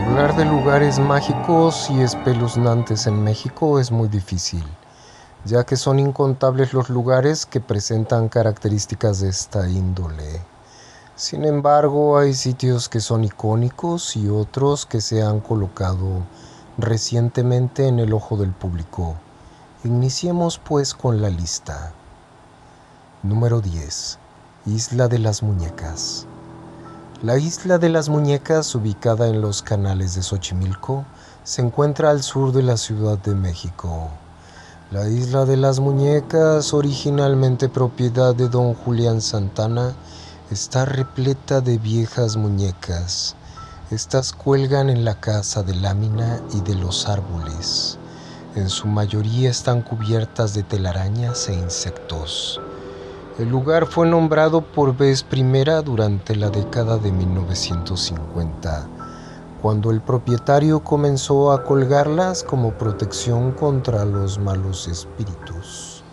Hablar de lugares mágicos y espeluznantes en México es muy difícil, ya que son incontables los lugares que presentan características de esta índole. Sin embargo, hay sitios que son icónicos y otros que se han colocado recientemente en el ojo del público. Iniciemos pues con la lista. Número 10. Isla de las Muñecas. La Isla de las Muñecas, ubicada en los canales de Xochimilco, se encuentra al sur de la Ciudad de México. La Isla de las Muñecas, originalmente propiedad de don Julián Santana, está repleta de viejas muñecas. Estas cuelgan en la casa de lámina y de los árboles. En su mayoría están cubiertas de telarañas e insectos. El lugar fue nombrado por vez primera durante la década de 1950, cuando el propietario comenzó a colgarlas como protección contra los malos espíritus.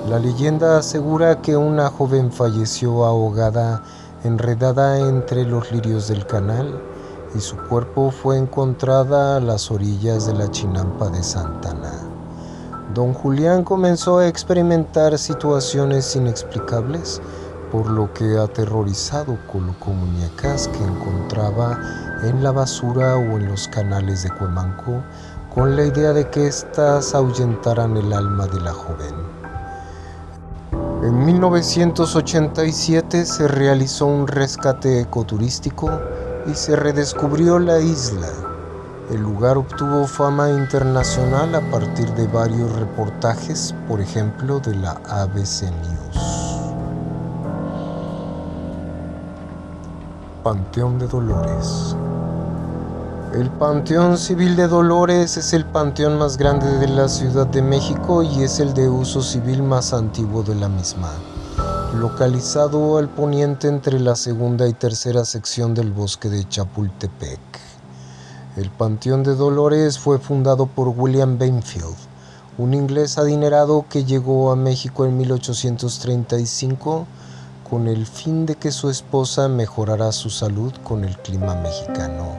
La leyenda asegura que una joven falleció ahogada, enredada entre los lirios del canal, y su cuerpo fue encontrada a las orillas de la chinampa de Santana. Don Julián comenzó a experimentar situaciones inexplicables, por lo que aterrorizado colocó muñecas que encontraba en la basura o en los canales de Cuemanco, con la idea de que éstas ahuyentaran el alma de la joven. En 1987 se realizó un rescate ecoturístico y se redescubrió la isla. El lugar obtuvo fama internacional a partir de varios reportajes, por ejemplo, de la ABC News. Panteón de Dolores. El Panteón Civil de Dolores es el panteón más grande de la Ciudad de México y es el de uso civil más antiguo de la misma, localizado al poniente entre la segunda y tercera sección del bosque de Chapultepec. El Panteón de Dolores fue fundado por William Benfield, un inglés adinerado que llegó a México en 1835 con el fin de que su esposa mejorara su salud con el clima mexicano.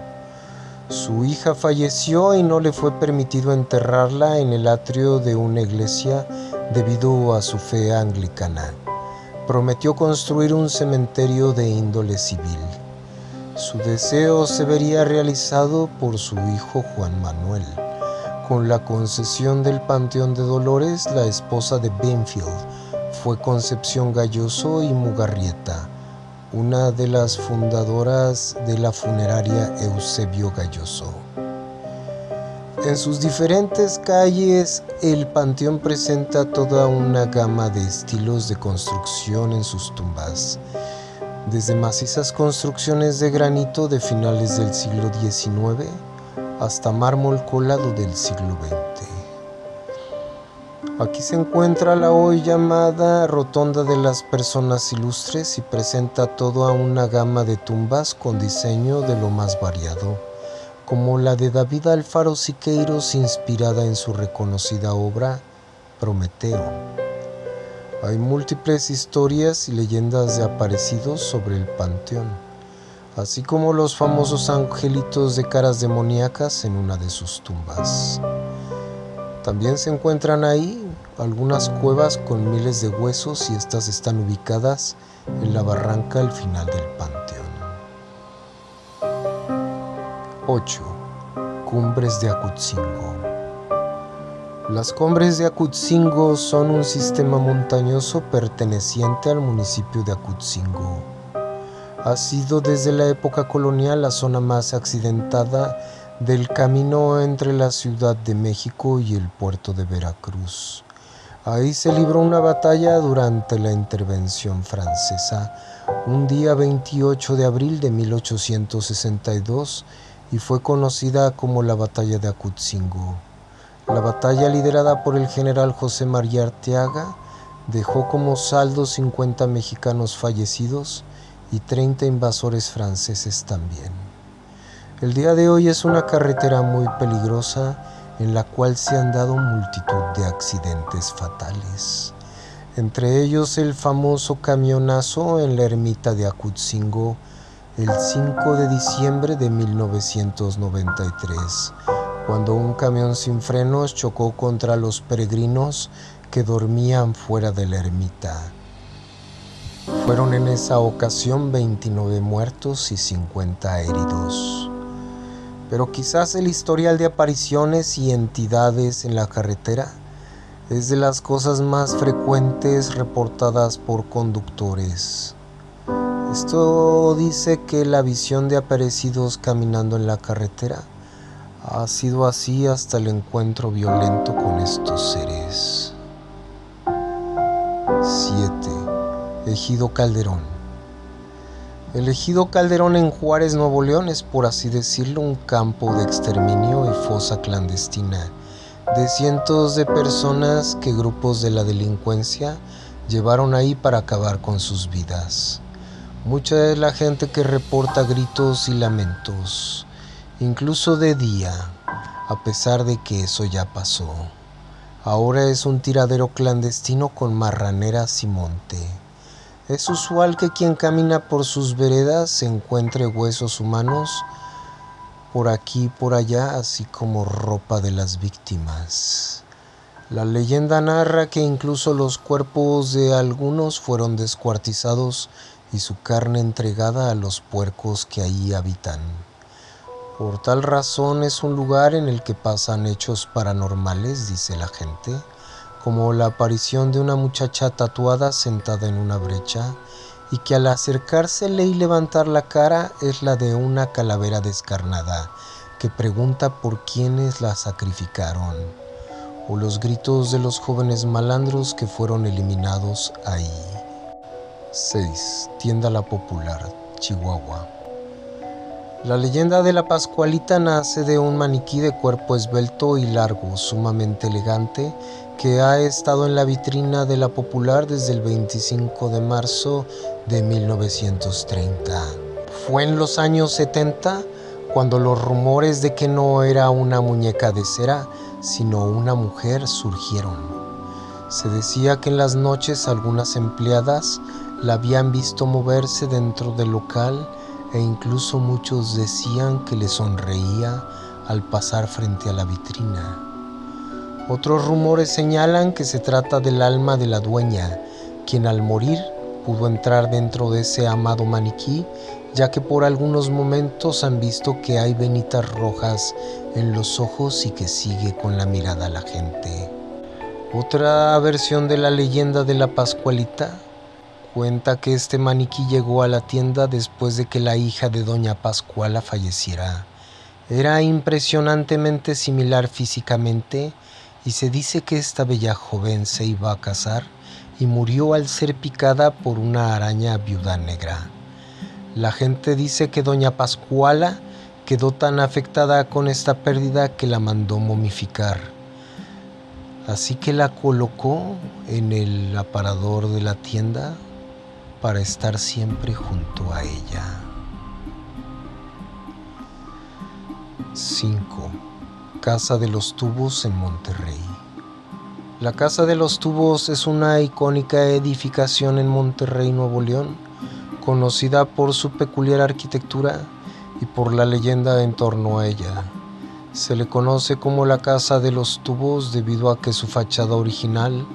Su hija falleció y no le fue permitido enterrarla en el atrio de una iglesia debido a su fe anglicana. Prometió construir un cementerio de índole civil. Su deseo se vería realizado por su hijo Juan Manuel. Con la concesión del Panteón de Dolores, la esposa de Benfield fue Concepción Galloso y Mugarrieta, una de las fundadoras de la funeraria Eusebio Galloso. En sus diferentes calles, el panteón presenta toda una gama de estilos de construcción en sus tumbas, desde macizas construcciones de granito de finales del siglo XIX hasta mármol colado del siglo XX. Aquí se encuentra la hoy llamada Rotonda de las Personas Ilustres y presenta toda una gama de tumbas con diseño de lo más variado, como la de David Alfaro Siqueiros, inspirada en su reconocida obra Prometeo. Hay múltiples historias y leyendas de aparecidos sobre el panteón, así como los famosos angelitos de caras demoníacas en una de sus tumbas. También se encuentran ahí algunas cuevas con miles de huesos y estas están ubicadas en la barranca al final del panteón. 8. Cumbres de Acutzingo. Las cumbres de Acutzingo son un sistema montañoso perteneciente al municipio de Acutzingo. Ha sido desde la época colonial la zona más accidentada del camino entre la Ciudad de México y el puerto de Veracruz. Ahí se libró una batalla durante la intervención francesa, un día 28 de abril de 1862, y fue conocida como la Batalla de Acutzingo. La batalla, liderada por el general José María Arteaga, dejó como saldo 50 mexicanos fallecidos y 30 invasores franceses también. El día de hoy es una carretera muy peligrosa en la cual se han dado multitud de accidentes fatales, entre ellos el famoso camionazo en la ermita de Acutzingo el 5 de diciembre de 1993, cuando un camión sin frenos chocó contra los peregrinos que dormían fuera de la ermita. Fueron en esa ocasión 29 muertos y 50 heridos. Pero quizás el historial de apariciones y entidades en la carretera es de las cosas más frecuentes reportadas por conductores. Esto dice que la visión de aparecidos caminando en la carretera ha sido así hasta el encuentro violento con estos seres. 7. Ejido Calderón. El Ejido Calderón en Juárez, Nuevo León, es, por así decirlo, un campo de exterminio y fosa clandestina de cientos de personas que grupos de la delincuencia llevaron ahí para acabar con sus vidas. Mucha de la gente que reporta gritos y lamentos, incluso de día, a pesar de que eso ya pasó. Ahora es un tiradero clandestino con marraneras y monte. Es usual que quien camina por sus veredas se encuentre huesos humanos por aquí y por allá, así como ropa de las víctimas. La leyenda narra que incluso los cuerpos de algunos fueron descuartizados y su carne entregada a los puercos que ahí habitan. Por tal razón es un lugar en el que pasan hechos paranormales, dice la gente, como la aparición de una muchacha tatuada sentada en una brecha y que al acercársele y levantar la cara es la de una calavera descarnada que pregunta por quiénes la sacrificaron, o los gritos de los jóvenes malandros que fueron eliminados ahí. 6. Tienda La Popular, Chihuahua. La leyenda de la Pascualita nace de un maniquí de cuerpo esbelto y largo, sumamente elegante, que ha estado en la vitrina de La Popular desde el 25 de marzo de 1930. Fue en los años 70 cuando los rumores de que no era una muñeca de cera, sino una mujer surgieron. Se decía que en las noches algunas empleadas la habían visto moverse dentro del local e incluso muchos decían que le sonreía al pasar frente a la vitrina. Otros rumores señalan que se trata del alma de la dueña, quien al morir pudo entrar dentro de ese amado maniquí, ya que por algunos momentos han visto que hay venitas rojas en los ojos y que sigue con la mirada a la gente. Otra versión de la leyenda de la Pascualita cuenta que este maniquí llegó a la tienda después de que la hija de doña Pascuala falleciera. Era impresionantemente similar físicamente y se dice que esta bella joven se iba a casar y murió al ser picada por una araña viuda negra. La gente dice que doña Pascuala quedó tan afectada con esta pérdida que la mandó momificar. Así que la colocó en el aparador de la tienda para estar siempre junto a ella. 5. Casa de los Tubos en Monterrey. La Casa de los Tubos es una icónica edificación en Monterrey, Nuevo León, conocida por su peculiar arquitectura y por la leyenda en torno a ella. Se le conoce como la Casa de los Tubos debido a que su fachada original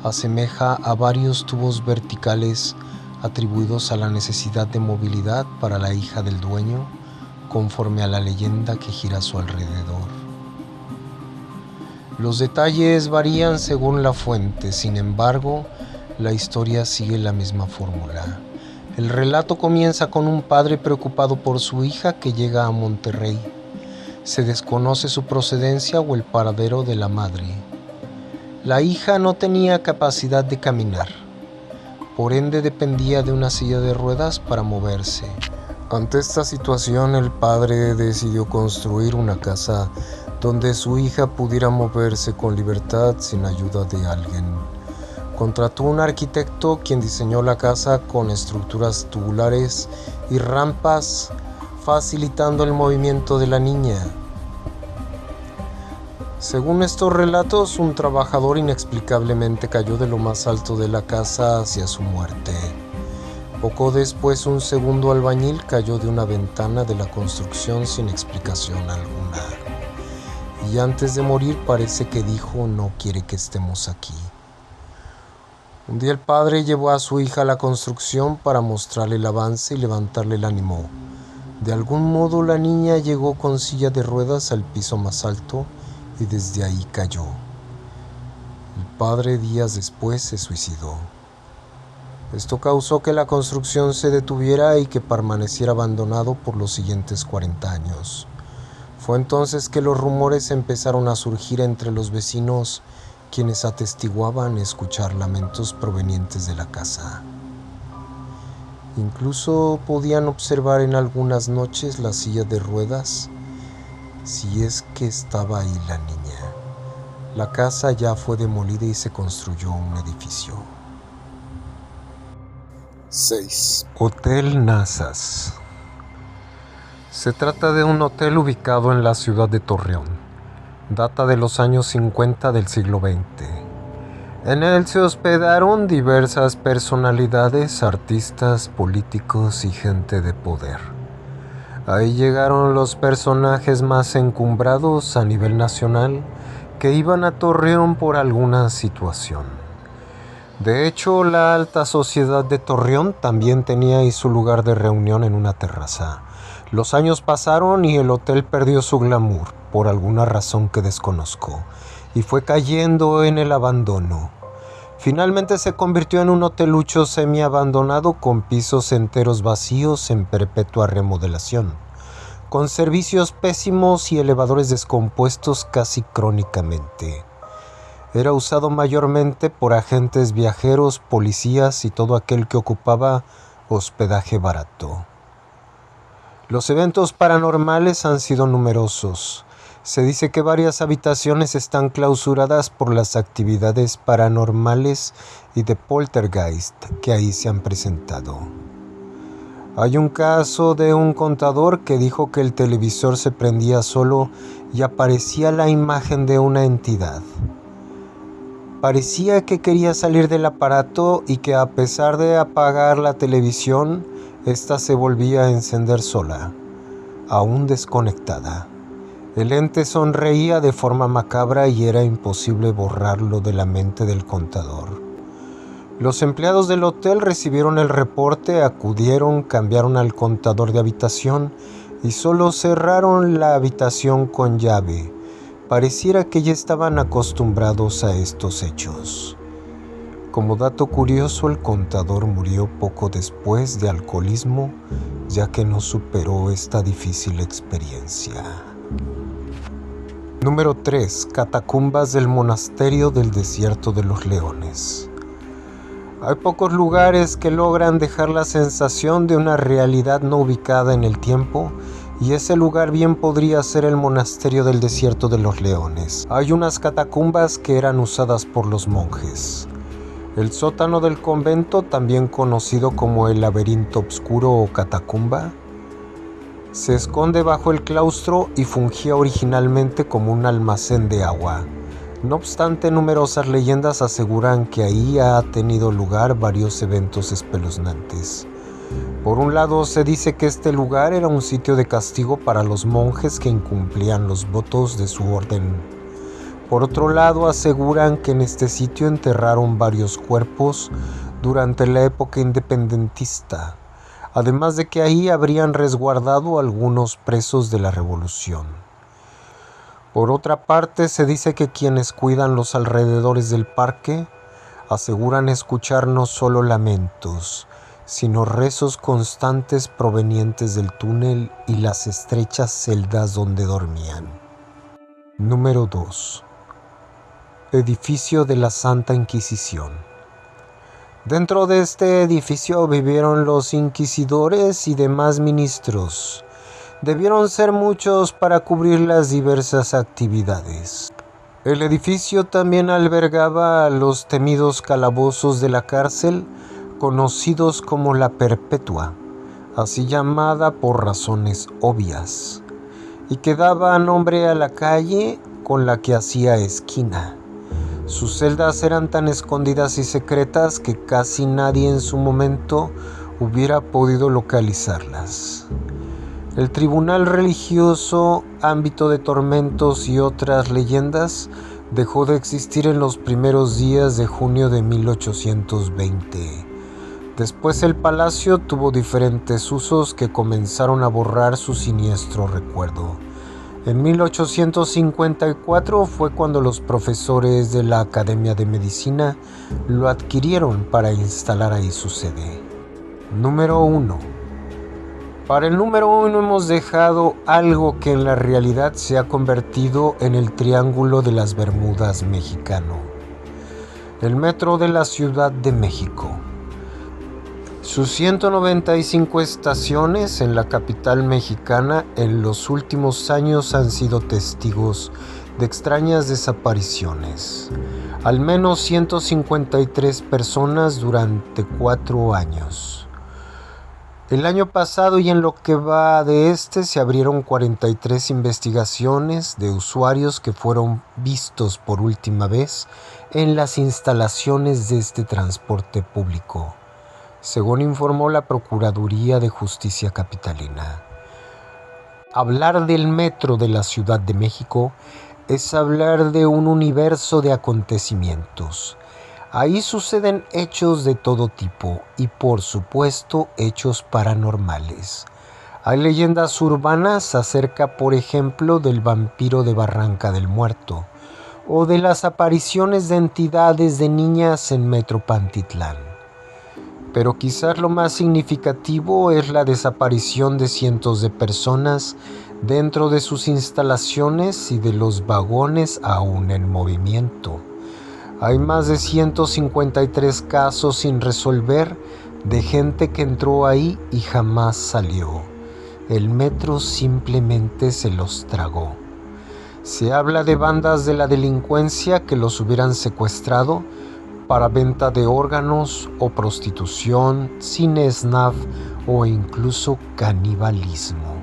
asemeja a varios tubos verticales atribuidos a la necesidad de movilidad para la hija del dueño, conforme a la leyenda que gira a su alrededor. Los detalles varían según la fuente, sin embargo, la historia sigue la misma fórmula. El relato comienza con un padre preocupado por su hija que llega a Monterrey. Se desconoce su procedencia o el paradero de la madre. La hija no tenía capacidad de caminar, por ende dependía de una silla de ruedas para moverse. Ante esta situación, el padre decidió construir una casa donde su hija pudiera moverse con libertad sin ayuda de alguien. Contrató un arquitecto quien diseñó la casa con estructuras tubulares y rampas, facilitando el movimiento de la niña. Según estos relatos, un trabajador inexplicablemente cayó de lo más alto de la casa hacia su muerte. Poco después, un segundo albañil cayó de una ventana de la construcción sin explicación alguna. Y antes de morir parece que dijo: no quiere que estemos aquí. Un día el padre llevó a su hija a la construcción para mostrarle el avance y levantarle el ánimo. De algún modo la niña llegó con silla de ruedas al piso más alto y desde ahí cayó. El padre días después se suicidó. Esto causó que la construcción se detuviera y que permaneciera abandonado por los siguientes 40 años. Fue entonces que los rumores empezaron a surgir entre los vecinos, quienes atestiguaban escuchar lamentos provenientes de la casa. Incluso podían observar en algunas noches la silla de ruedas, si es que estaba ahí la niña. La casa ya fue demolida y se construyó un edificio. 6. Hotel Nazas. Se trata de un hotel ubicado en la ciudad de Torreón. Data de los años 50 del siglo XX. En él se hospedaron diversas personalidades, artistas, políticos y gente de poder. Ahí llegaron los personajes más encumbrados a nivel nacional que iban a Torreón por alguna situación. De hecho, la alta sociedad de Torreón también tenía ahí su lugar de reunión en una terraza. Los años pasaron y el hotel perdió su glamour, por alguna razón que desconozco, y fue cayendo en el abandono. Finalmente se convirtió en un hotelucho semi-abandonado con pisos enteros vacíos en perpetua remodelación, con servicios pésimos y elevadores descompuestos casi crónicamente. Era usado mayormente por agentes viajeros, policías y todo aquel que ocupaba hospedaje barato. Los eventos paranormales han sido numerosos. Se dice que varias habitaciones están clausuradas por las actividades paranormales y de poltergeist que ahí se han presentado. Hay un caso de un contador que dijo que el televisor se prendía solo y aparecía la imagen de una entidad. Parecía que quería salir del aparato y que a pesar de apagar la televisión, ésta se volvía a encender sola, aún desconectada. El ente sonreía de forma macabra y era imposible borrarlo de la mente del contador. Los empleados del hotel recibieron el reporte, acudieron, cambiaron al contador de habitación y solo cerraron la habitación con llave. Pareciera que ya estaban acostumbrados a estos hechos. Como dato curioso, el contador murió poco después de alcoholismo, ya que no superó esta difícil experiencia. Número 3. Catacumbas del Monasterio del Desierto de los Leones. Hay pocos lugares que logran dejar la sensación de una realidad no ubicada en el tiempo, y ese lugar bien podría ser el Monasterio del Desierto de los Leones. Hay unas catacumbas que eran usadas por los monjes. El sótano del convento, también conocido como el laberinto oscuro o catacumba, se esconde bajo el claustro y fungía originalmente como un almacén de agua. No obstante, numerosas leyendas aseguran que ahí ha tenido lugar varios eventos espeluznantes. Por un lado, se dice que este lugar era un sitio de castigo para los monjes que incumplían los votos de su orden. Por otro lado, aseguran que en este sitio enterraron varios cuerpos durante la época independentista, además de que ahí habrían resguardado algunos presos de la revolución. Por otra parte, se dice que quienes cuidan los alrededores del parque aseguran escuchar no solo lamentos, sino rezos constantes provenientes del túnel y las estrechas celdas donde dormían. Número 2. Edificio de la Santa Inquisición. Dentro de este edificio vivieron los inquisidores y demás ministros. Debieron ser muchos para cubrir las diversas actividades. El edificio también albergaba a los temidos calabozos de la cárcel, conocidos como la Perpetua, así llamada por razones obvias, y que daba nombre a la calle con la que hacía esquina. Sus celdas eran tan escondidas y secretas que casi nadie en su momento hubiera podido localizarlas. El tribunal religioso, ámbito de tormentos y otras leyendas, dejó de existir en los primeros días de junio de 1820. Después el palacio tuvo diferentes usos que comenzaron a borrar su siniestro recuerdo. En 1854 fue cuando los profesores de la Academia de Medicina lo adquirieron para instalar ahí su sede. Número 1. Para el número 1 hemos dejado algo que en la realidad se ha convertido en el Triángulo de las Bermudas mexicano. El metro de la Ciudad de México. Sus 195 estaciones en la capital mexicana en los últimos años han sido testigos de extrañas desapariciones. Al menos 153 personas durante 4 años. El año pasado y en lo que va de este se abrieron 43 investigaciones de usuarios que fueron vistos por última vez en las instalaciones de este transporte público, según informó la Procuraduría de Justicia Capitalina. Hablar del metro de la Ciudad de México es hablar de un universo de acontecimientos. Ahí suceden hechos de todo tipo y, por supuesto, hechos paranormales. Hay leyendas urbanas acerca, por ejemplo, del vampiro de Barranca del Muerto o de las apariciones de entidades de niñas en Metro Pantitlán. Pero quizás lo más significativo es la desaparición de cientos de personas dentro de sus instalaciones y de los vagones aún en movimiento. Hay más de 153 casos sin resolver de gente que entró ahí y jamás salió. El metro simplemente se los tragó. Se habla de bandas de la delincuencia que los hubieran secuestrado para venta de órganos o prostitución, cine snuff o incluso canibalismo.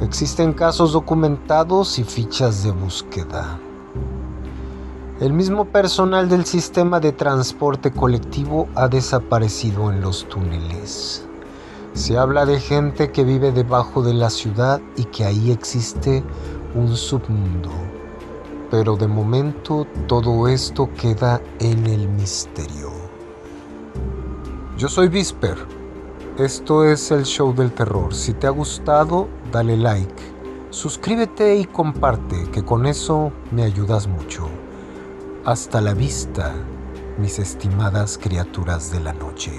Existen casos documentados y fichas de búsqueda. El mismo personal del sistema de transporte colectivo ha desaparecido en los túneles. Se habla de gente que vive debajo de la ciudad y que ahí existe un submundo. Pero de momento todo esto queda en el misterio. Yo soy Visper. Esto es el Show del Terror. Si te ha gustado, dale like, suscríbete y comparte, que con eso me ayudas mucho. Hasta la vista, mis estimadas criaturas de la noche.